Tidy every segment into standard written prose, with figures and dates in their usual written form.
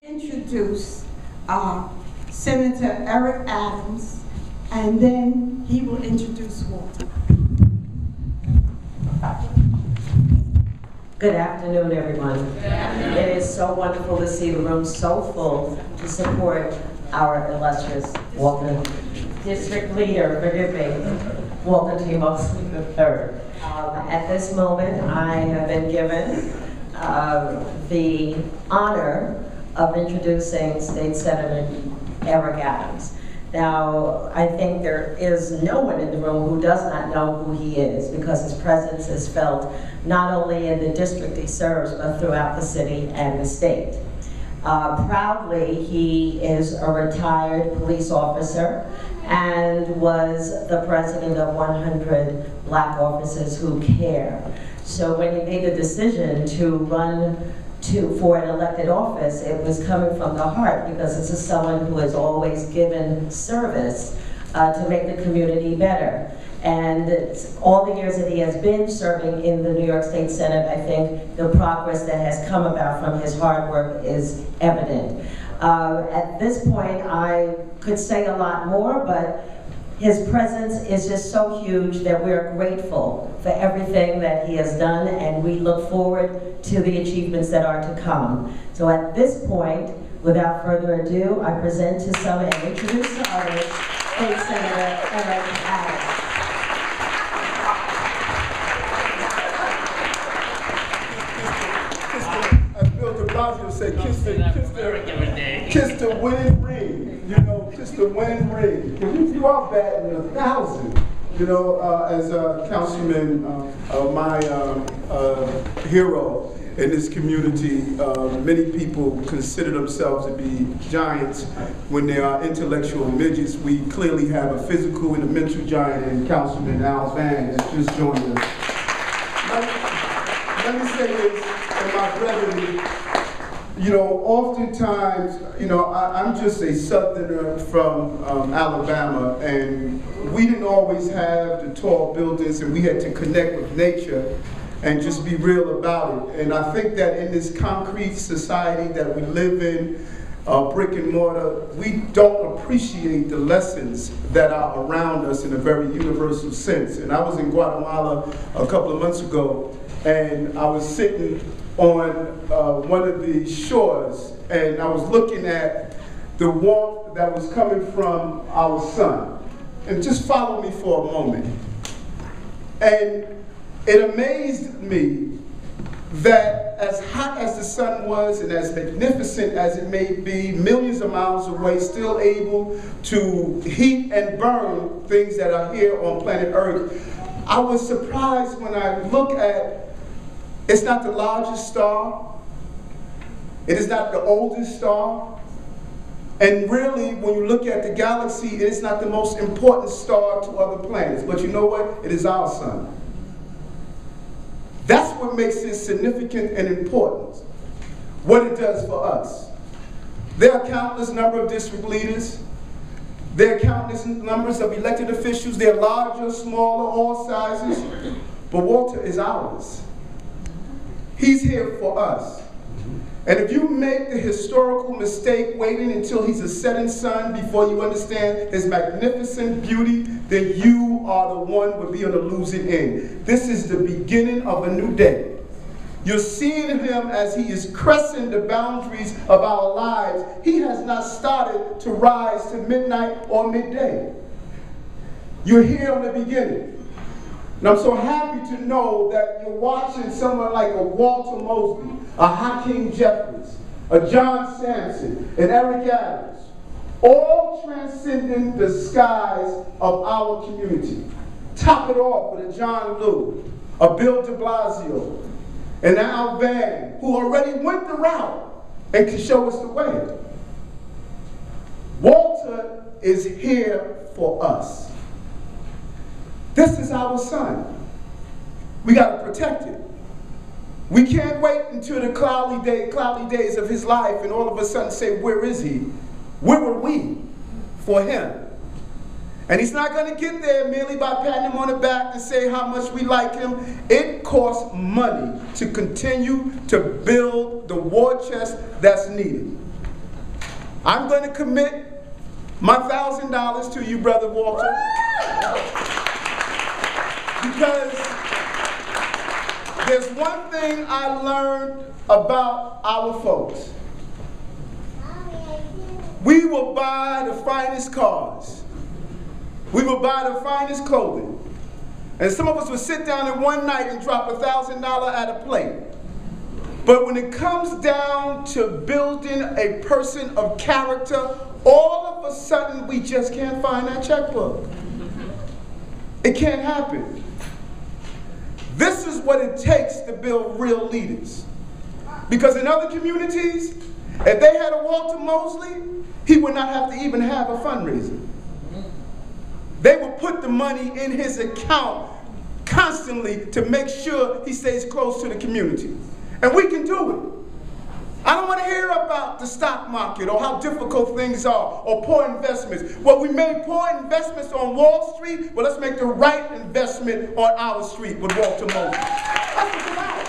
Introduce Senator Eric Adams, and then he will introduce Walter. Good afternoon, everyone. Good afternoon. It is so wonderful to see the room so full to support our illustrious Walter District Leader, forgive me, Walter T. Mosley III. At this moment, I have been given the honor of introducing State Senator Eric Adams. Now, I think there is no one in the room who does not know who he is, because his presence is felt not only in the district he serves, but throughout the city and the state. Proudly, he is a retired police officer and was the president of 100 Black Officers Who Care. So when he made the decision to run for an elected office, it was coming from the heart, because this is someone who has always given service to make the community better. And all the years that he has been serving in the New York State Senate, I think the progress that has come about from his hard work is evident. At this point, I could say a lot more, but his presence is just so huge that we're grateful for everything that he has done, and we look forward to the achievements that are to come. So at this point, without further ado, I present to some and introduce to others, State Senator Eric Adams. As Bill de Blasio said, kiss the winning ring. You know, kiss the winning ring. You are batting 1,000. You know, as a councilman, my hero in this community, many people consider themselves to be giants when they are intellectual midgets. We clearly have a physical and a mental giant in Councilman Al Van that's just joined us. Let me say this, and my brethren, you know, oftentimes, you know, I'm just a southerner from Alabama, and we didn't always have the tall buildings, and we had to connect with nature and just be real about it. And I think that in this concrete society that we live in, brick and mortar, we don't appreciate the lessons that are around us in a very universal sense. And I was in Guatemala a couple of months ago, and I was sitting on one of the shores, and I was looking at the warmth that was coming from our sun. And just follow me for a moment. And it amazed me that as hot as the sun was and as magnificent as it may be, millions of miles away, still able to heat and burn things that are here on planet Earth, I was surprised when I look at, it's not the largest star, it is not the oldest star, and really, when you look at the galaxy, it is not the most important star to other planets. But you know what? It is our sun. That's what makes it significant and important, what it does for us. There are countless number of district leaders. There are countless numbers of elected officials. They're larger, smaller, all sizes. But Walter is ours. He's here for us. And if you make the historical mistake waiting until he's a setting sun before you understand his magnificent beauty, then you are the one would be on the losing end. This is the beginning of a new day. You're seeing him as he is cresting the boundaries of our lives. He has not started to rise to midnight or midday. You're here on the beginning. And I'm so happy to know that you're watching someone like a Walter Mosley, a Hakeem Jeffries, a John Sampson, and Eric Adams, all transcending the skies of our community. Top it off with a John Lew, a Bill de Blasio, and Al Van, who already went the route and can show us the way. Walter is here for us. This is our son. We got to protect it. We can't wait until the cloudy days of his life and all of a sudden say, where is he? Where were we for him? And he's not going to get there merely by patting him on the back and say how much we like him. It costs money to continue to build the war chest that's needed. I'm going to commit my $1,000 to you, Brother Walter, because there's one thing I learned about our folks. We will buy the finest cars. We will buy the finest clothing. And some of us will sit down in one night and drop $1,000 at a plate. But when it comes down to building a person of character, all of a sudden we just can't find that checkbook. It can't happen. This is what it takes to build real leaders. Because in other communities, if they had a Walter Mosley, he would not have to even have a fundraiser. They would put the money in his account constantly to make sure he stays close to the community. And we can do it. I don't want to hear about the stock market or how difficult things are or poor investments. Well, we made poor investments on Wall Street. Well, let's make the right investment on our street with Walter Mosley. That's what's about.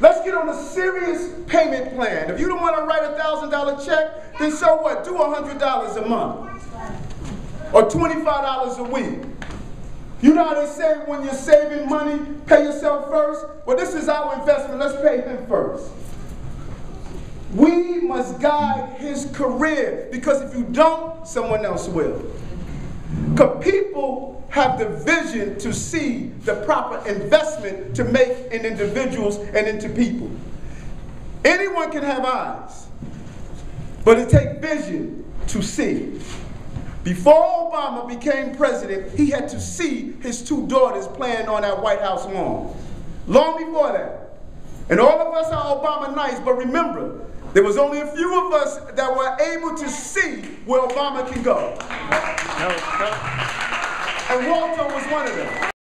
Let's get on a serious payment plan. If you don't want to write a $1,000 check, then so what? Do $100 a month or $25 a week. You know how they say when you're saving money, pay yourself first? Well, this is our investment. Let's pay him first. We must guide his career, because if you don't, someone else will. Because people have the vision to see the proper investment to make in individuals and into people. Anyone can have eyes, but it takes vision to see. Before Obama became president, he had to see his two daughters playing on that White House lawn. Long before that. And all of us are Obama nice, but remember, there was only a few of us that were able to see where Obama can go. And Walter was one of them.